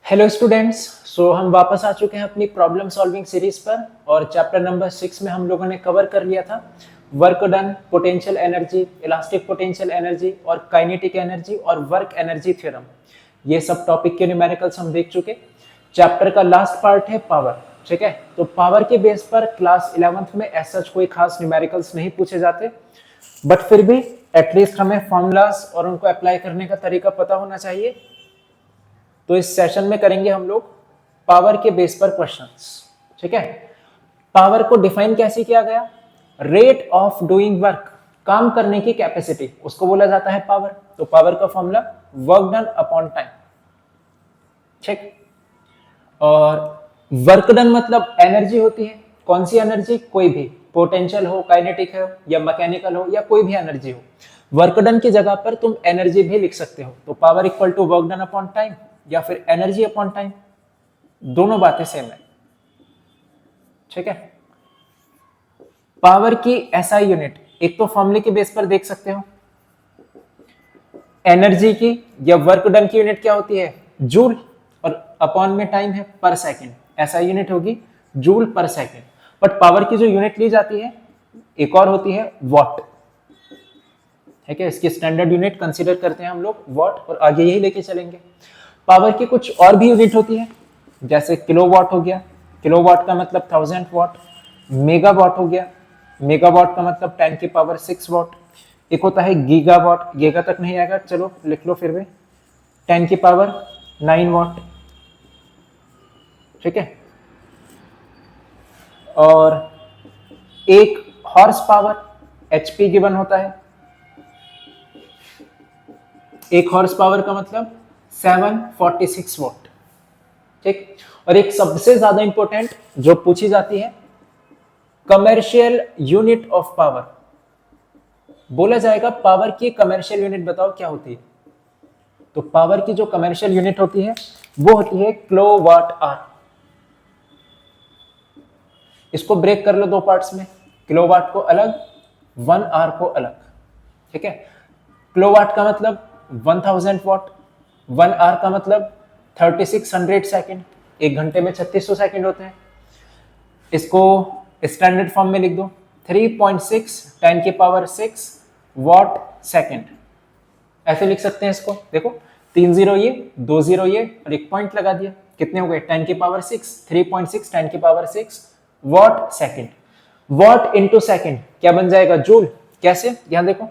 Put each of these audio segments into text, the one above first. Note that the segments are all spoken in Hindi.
Hello students. हम वापस आ चुके हैं अपनी प्रॉब्लम सॉल्विंग सीरीज पर और चैप्टर नंबर 6 में हम लोगों ने कवर कर लिया था work done, potential energy, elastic potential energy और काइनेटिक एनर्जी और वर्क एनर्जी थ्योरम। ये सब टॉपिक के न्यूमेरिकल्स हम देख चुके। चैप्टर का लास्ट पार्ट है पावर। ठीक है, तो पावर के बेस पर क्लास 11th में ऐसा कोई खास न्यूमेरिकल्स नहीं पूछे जाते, बट फिर भी एटलीस्ट हमें फॉर्मूलाज और उनको अप्लाई करने का तरीका पता होना चाहिए। तो इस सेशन में करेंगे हम लोग पावर के बेस पर क्वेश्चंस। ठीक है, पावर को डिफाइन कैसे किया गया? रेट ऑफ डूइंग वर्क, काम करने की कैपेसिटी, उसको बोला जाता है पावर। तो पावर का formula work done upon time. ठीक, और वर्क डन मतलब एनर्जी होती है। कौन सी एनर्जी? कोई भी, पोटेंशियल हो, काइनेटिक हो या मैकेनिकल हो या कोई भी एनर्जी हो। वर्क डन की जगह पर तुम एनर्जी भी लिख सकते हो। तो power equal to work done upon time या फिर एनर्जी अपॉन टाइम, दोनों बातें सेम है। ठीक है, पावर की एसआई यूनिट एक तो फॉर्मूले के बेस पर देख सकते हो। एनर्जी की या वर्क डन की यूनिट क्या होती है? जूल, और अपॉन में टाइम है पर सेकंड। एसआई यूनिट होगी जूल पर सेकंड। बट पावर की जो यूनिट ली जाती है एक और होती है वॉट। ठीक है, इसकी स्टैंडर्ड यूनिट कंसीडर करते हैं हम लोग वॉट, और आगे यही लेके चलेंगे। पावर की कुछ और भी यूनिट होती है, जैसे किलोवाट हो गया, किलोवाट का मतलब 1000 वाट। मेगावाट हो गया, मेगावाट का मतलब 10 की पावर 6 वाट। एक होता है गीगावाट, गीगा तक नहीं आएगा, चलो लिख लो फिर भी, 10 की पावर 9 वाट। ठीक है, और एक हॉर्स पावर एचपी गिवन होता है। एक हॉर्स पावर का मतलब 746 वाट। ठीक, और एक सबसे ज्यादा इंपॉर्टेंट जो पूछी जाती है, कमर्शियल यूनिट ऑफ पावर। बोला जाएगा पावर की कमर्शियल यूनिट बताओ क्या होती है? तो पावर की जो कमर्शियल यूनिट होती है वो होती है किलोवाट आवर। इसको ब्रेक कर लो दो पार्ट्स में, किलोवाट को अलग, 1 आवर को अलग। ठीक है, किलोवाट का मतलब 1000 वाट, 1 आवर का मतलब 3600 सेकंड। एक घंटे में 3600 सेकंड होते हैं। इसको स्टैंडर्ड फॉर्म में लिख दो, 3.6 10 की पावर 6 वॉट सेकंड। ऐसे लिख सकते हैं इसको, देखो 3 जीरो ये, 2 जीरो ये और एक पॉइंट लगा दिया, कितने हो गए? 10 की पावर 6, 3.6 10 की power 6 what second. What into second क्या बन जाएगा? जूल। कैसे? यहां देखो,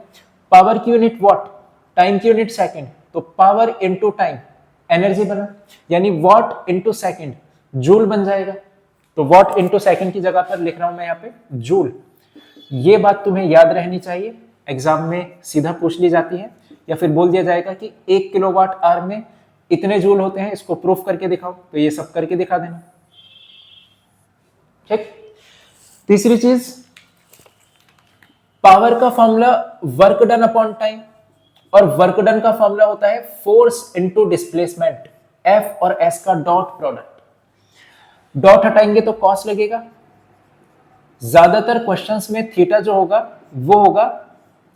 पावर की यूनिट वॉट, टाइम की यूनिट सेकंड, तो पावर इंटू टाइम एनर्जी बना, यानी वॉट इंटू सेकंड जूल बन जाएगा। तो वॉट इंटू सेकंड की जगह पर लिख रहा हूं मैं यहाँ पे जूल। ये बात तुम्हें याद रहनी चाहिए, एग्जाम में सीधा पूछ ली जाती है, या फिर बोल दिया जाएगा कि 1 किलोवाट आवर में इतने जूल होते हैं, इसको प्रूफ करके दिखाओ, तो ये सब करके दिखा देना। ठीक, तीसरी चीज, पावर का formula work done upon time, और वर्क डन का फॉर्मूला होता है फोर्स इनटू डिस्प्लेसमेंट, एफ और एस का डॉट प्रोडक्ट। डॉट हटाएंगे तो कॉस लगेगा। ज्यादातर क्वेश्चंस में थीटा जो होगा वो होगा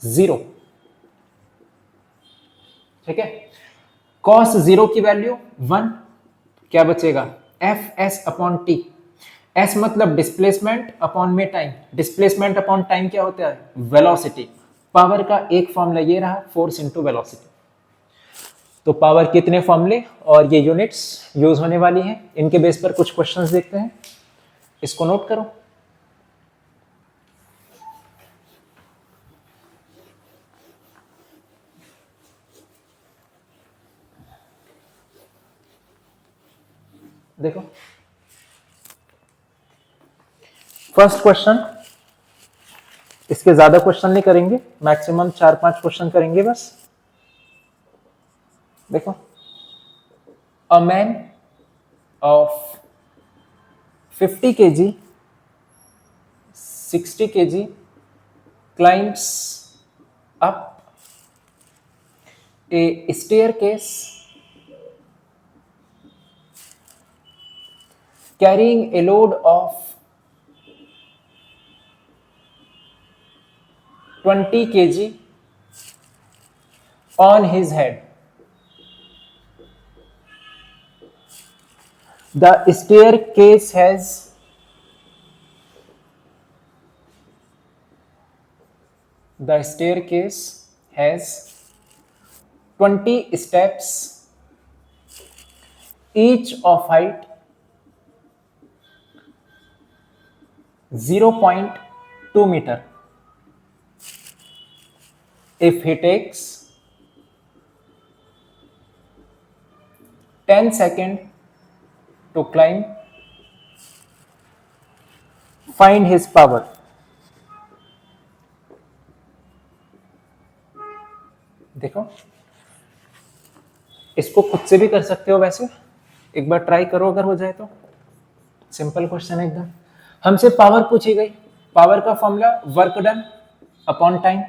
0। ठीक है, कॉस 0 की वैल्यू 1, क्या बचेगा? F S upon T. S मतलब डिस्प्लेसमेंट अपॉन में टाइम, डिस्प्लेसमेंट अपॉन टाइम क्या होता है? वेलोसिटी। पावर का एक फॉर्मूला ये रहा, फोर्स इनटू वेलोसिटी। तो पावर के इतने फॉर्मूले और ये यूनिट्स यूज होने वाली हैं, इनके बेस पर कुछ क्वेश्चंस देखते हैं, इसको नोट करो। देखो, फर्स्ट क्वेश्चन, इसके ज्यादा क्वेश्चन नहीं करेंगे, मैक्सिमम 4-5 क्वेश्चन करेंगे बस। देखो, a man of 50 kg 60 kg climbs up a staircase carrying a load of 20 kg on his head. The staircase has 20 steps, each of height 0.2 meter. If he takes 10 seconds to climb, find his power. देखो, इसको खुद से भी कर सकते हो, वैसे एक बार ट्राई करो अगर हो जाए तो। सिंपल क्वेश्चन है एकदम। हमसे पावर पूछी गई, पावर का formula work done upon time,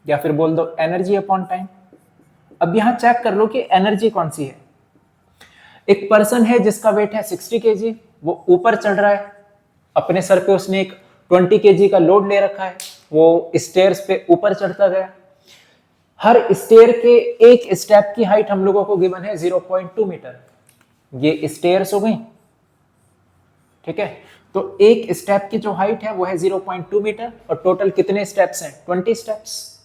या फिर बोल दो एनर्जी अपॉन टाइम। अब यहां चेक कर लो कि एनर्जी कौन सी है। एक पर्सन है जिसका वेट है 60 केजी, वो ऊपर चढ़ रहा है, अपने सर पे उसने एक 20 केजी का लोड ले रखा है, वो स्टेयर्स पे ऊपर चढ़ता गया। हर स्टेयर के एक स्टेप की हाइट हम लोगों को गिवन है 0.2 मीटर। ये स्टेयर्स हो गई, ठीक है। तो एक स्टेप की जो हाइट है वो है 0.2 मीटर, और टोटल कितने स्टेप्स हैं? 20 स्टेप्स।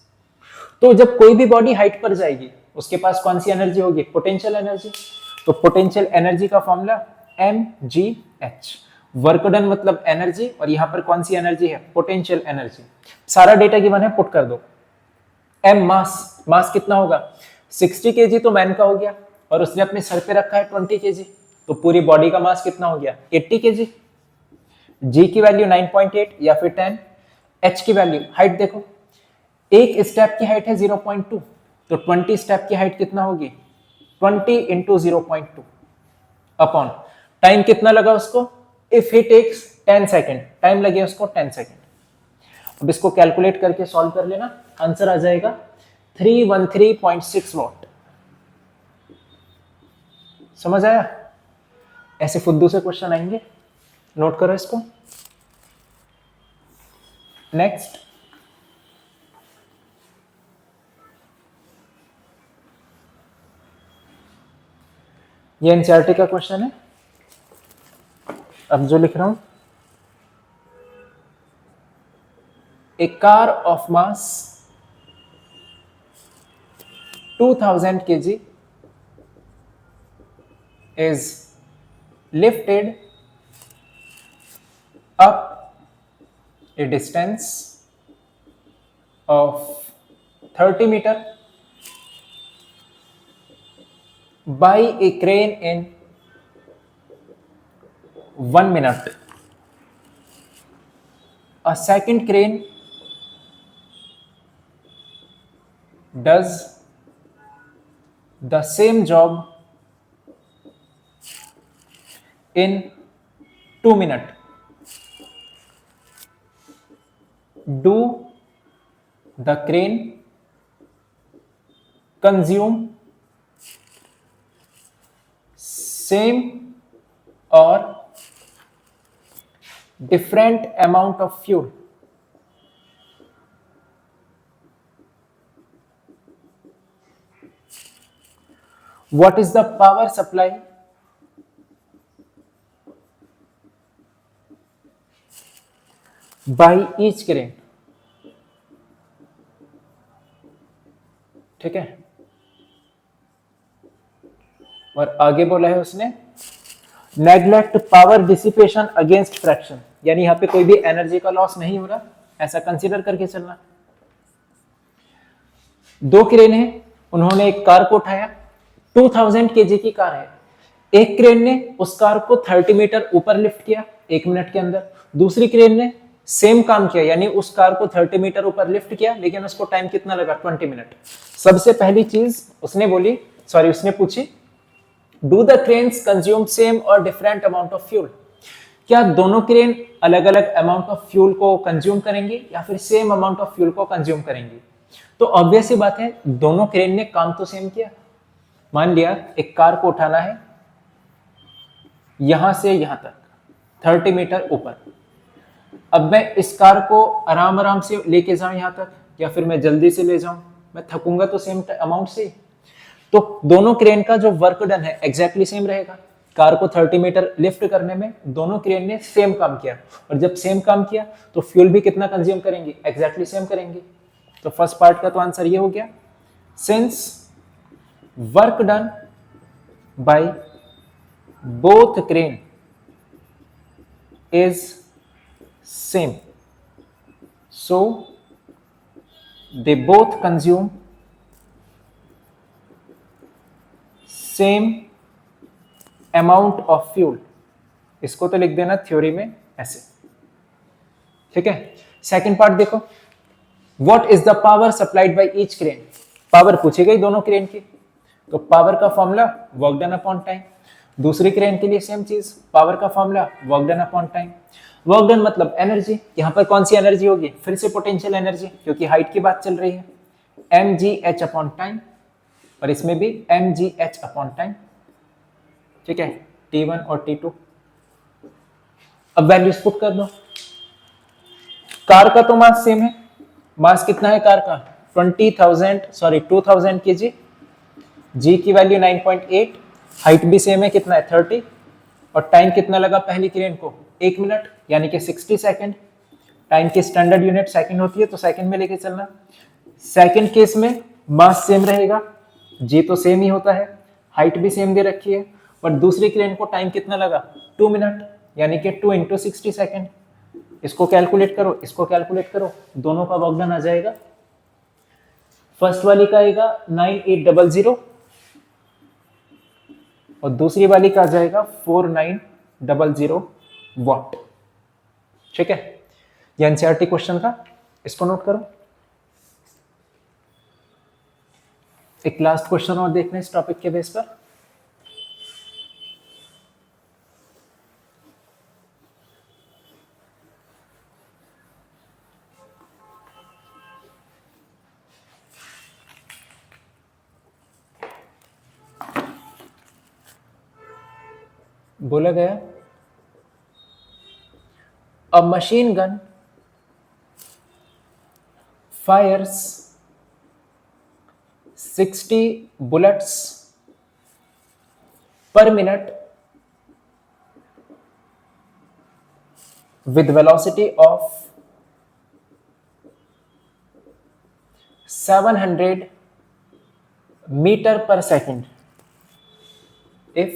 तो जब कोई भी बॉडी हाइट पर जाएगी, उसके पास कौन सी एनर्जी होगी? Potential energy. तो पोटेंशियल एनर्जी का फॉर्मूला mgh। वर्क डन मतलब एनर्जी, और यहां पर कौन सी एनर्जी है? Potential energy. सारा डेटा गिवन है, पुट कर दो। m मास, मास कितना होगा? 60 केजी तो मैन का हो गया, और उसने अपने सर पे रखा है 20 केजी, तो पूरी बॉडी का मास कितना हो गया? 80 केजी। g की वैल्यू 9.8 या फिर 10। h की वैल्यू, हाइट देखो, एक स्टेप की हाइट है 0.2, तो 20 स्टेप की हाइट कितना होगी? 20 इंटू 0.2 अपॉन टाइम कितना लगा उसको? If he takes 10 second, time लगे उसको 10 सेकेंड। अब इसको कैलकुलेट करके सॉल्व कर लेना, आंसर आ जाएगा 313.6 वॉट। समझ आया? ऐसे फुद्दू से क्वेश्चन आएंगे, नोट करो इसको। नेक्स्ट, ये एनसीईआरटी का क्वेश्चन है। अब जो लिख रहा हूं, a car of mass 2000 kg is lifted up a distance of 30 meter by a crane in 1 minute. A second crane does the same job in 2 minutes. Do the crane consume same or different amount of fuel? What is the power supply by each crane? ठीक है, और आगे बोला है उसने neglect power dissipation against fraction, यानी यहां पे कोई भी एनर्जी का लॉस नहीं हो रहा, ऐसा कंसीडर करके चलना। दो क्रेन है, उन्होंने एक कार को उठाया, 2000 केजी की कार है। एक क्रेन ने उस कार को 30 मीटर ऊपर लिफ्ट किया 1 मिनट के अंदर, दूसरी क्रेन ने सेम काम किया, यानी उस कार को 30 मीटर ऊपर लिफ्ट किया, लेकिन उसको टाइम कितना लगा? 20 मिनट। सबसे पहली चीज उसने पूछी, do the cranes consume same और डिफरेंट अमाउंट ऑफ फ्यूल? क्या दोनों क्रेन अलग अलग अमाउंट ऑफ फ्यूल को कंज्यूम करेंगे या फिर सेम अमाउंट ऑफ फ्यूल को कंज्यूम करेंगे? तो ऑब्वियस सी बात है, दोनों क्रेन ने काम तो सेम किया। मान लिया एक कार को उठाना है यहां से यहां तक 30 मीटर ऊपर, अब मैं इस कार को आराम आराम से लेके जाऊं यहां तक, या फिर मैं जल्दी से ले जाऊं, मैं थकूंगा तो सेम अमाउंट से। तो दोनों क्रेन का जो वर्क डन है एग्जैक्टली सेम रहेगा। कार को 30 मीटर लिफ्ट करने में दोनों क्रेन ने सेम काम किया, और जब सेम काम किया तो फ्यूल भी कितना कंज्यूम करेंगे, एग्जैक्टली सेम करेंगे। तो फर्स्ट पार्ट का तो आंसर ये हो गया, since work done by both crane is same, so they both consume same amount of fuel. इसको तो लिख देना थ्योरी में ऐसे, ठीक है। सेकंड पार्ट देखो, what is the power supplied by each crane. Power पूछी गई दोनों क्रेन की, तो पावर का formula work done upon time. दूसरी क्रेन के लिए सेम चीज, पावर का formula work done upon time. Work done मतलब एनर्जी, यहां पर कौन सी एनर्जी होगी, फिर से पोटेंशियल एनर्जी, क्योंकि हाइट की बात चल रही है, mgh अपॉन टाइम, और इसमें भी mgh अपॉन टाइम, ठीक है, T1 और T2। अब वैल्यूज पुट कर दो। कार का तो मास सेम है, मास कितना है कार का 2000 kg, जी की वैल्यू 9.8, हाइट भी सेम है, कितना है 30, और टाइम कितना लगा पहली क्रेन को 1 मिनट, यानी कि 60 सेकंड। टाइम की स्टैंडर्ड यूनिट सेकंड होती है, तो सेकंड में लेके चलना। सेकंड केस में मास सेम रहेगा, जी तो सेम ही होता है, हाइट भी सेम दे रखी है, और दूसरी क्रेन को टाइम कितना लगा 2 मिनट, यानी कि 2 × 60 सेकंड। इसको कैलकुलेट करो, इसको कैलकुलेट करो, दोनों का वर्क डन आ जाएगा। फर्स्ट वाली का आएगा 9800 और दूसरी वाली का आ जाएगा 4900 वॉट, ठीक है। ये एनसीईआरटी क्वेश्चन था, इसको नोट करो। एक लास्ट क्वेश्चन और देखना इस टॉपिक के बेस पर। बोला गया, a machine gun fires 60 bullets per minute with velocity of 700 meter per second if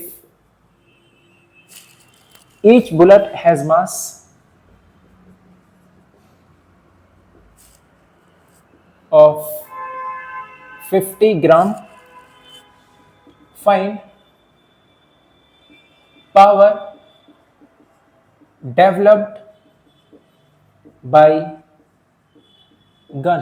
each bullet has mass of 50 gram. Find power developed by gun.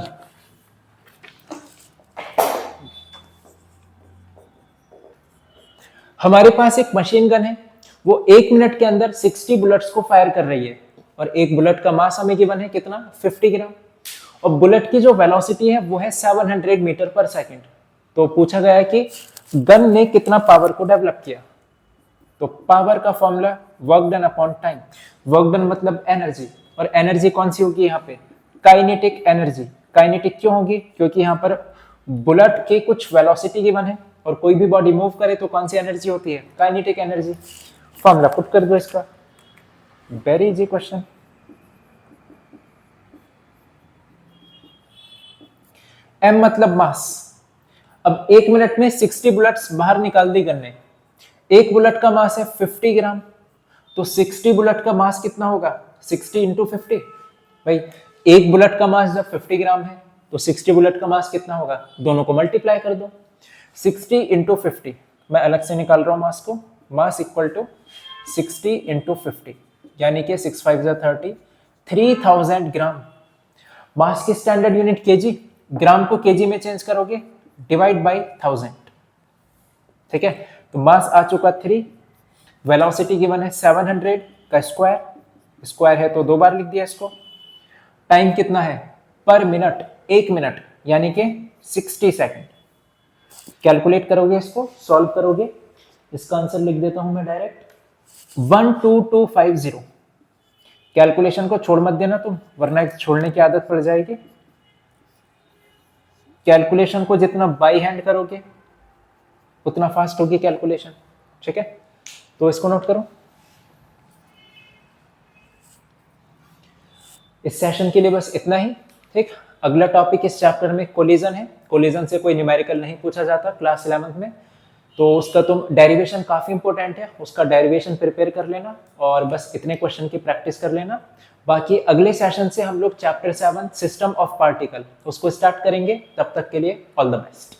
हमारे पास एक मशीन गन है, वो 1 मिनट के अंदर 60 बुलेट्स को फायर कर रही है, और एक बुलेट का मास हमें गिवन है कितना 50 ग्राम, और बुलेट की जो वेलोसिटी है वो है 700 मीटर पर सेकंड। तो पूछा गया है कि गन ने कितना पावर को डेवलप किया। तो पावर का formula work done upon time. Work done मतलब एनर्जी, और एनर्जी कौन सी होगी यहाँ पे, काइनेटिक एनर्जी। काइनेटिक क्यों होगी, क्योंकि यहाँ पर बुलेट के कुछ वेलोसिटी गिवन है, और कोई भी बॉडी मूव करे तो कौन सी एनर्जी होती है, काइनेटिक एनर्जी। फॉर्मूला पुट कर दो इसका, वेरी इजी क्वेश्चन। एम मतलब मास। अब 1 मिनट में 60 बुलेट्स बाहर निकाल दी गन ने, एक बुलेट का मास है 50 ग्राम, तो 60 बुलेट का मास कितना होगा 60 × 50। भाई एक बुलेट का मास जब 50 ग्राम है तो 60 बुलेट का मास कितना होगा, दोनों को मल्टीप्लाई कर दो, 60 × 50। मैं अलग से निकाल रहा हूं मास को, मास इक्वल टू 60 × 50, यानी कि 6 5 30, 3000 ग्राम। मास की स्टैंडर्ड यूनिट केजी, ग्राम को केजी में चेंज करोगे, डिवाइड बाय 1000, ठीक है। तो मास आ चुका 3, वेलोसिटी गिवन है 700 का स्क्वायर, स्क्वायर है तो 2 बार लिख दिया इसको। टाइम कितना है पर मिनट, 1 मिनट, यानी कि 60 सेकंड। कैलकुलेट करोगे, इसको सॉल्व करोगे, इसका आंसर लिख देता हूं मैं डायरेक्ट 12250। कैलकुलेशन को छोड़ मत देना तुम, वरना छोड़ने की आदत पड़ जाएगी। कैलकुलेशन को जितना बाई हैंड करोगे उतना फास्ट होगी कैलकुलेशन, ठीक है। तो इसको नोट करो। इस सेशन के लिए बस इतना ही। ठीक, अगला टॉपिक इस चैप्टर में कोलिजन है। कोलिजन से कोई न्यूमेरिकल नहीं पूछा जाता क्लास 11th में, तो उसका तुम डेरिवेशन काफ़ी इंपॉर्टेंट है, उसका डेरिवेशन प्रिपेयर कर लेना और बस इतने क्वेश्चन की प्रैक्टिस कर लेना। बाकी अगले सेशन से हम लोग चैप्टर 7 सिस्टम ऑफ पार्टिकल उसको स्टार्ट करेंगे। तब तक के लिए ऑल द बेस्ट।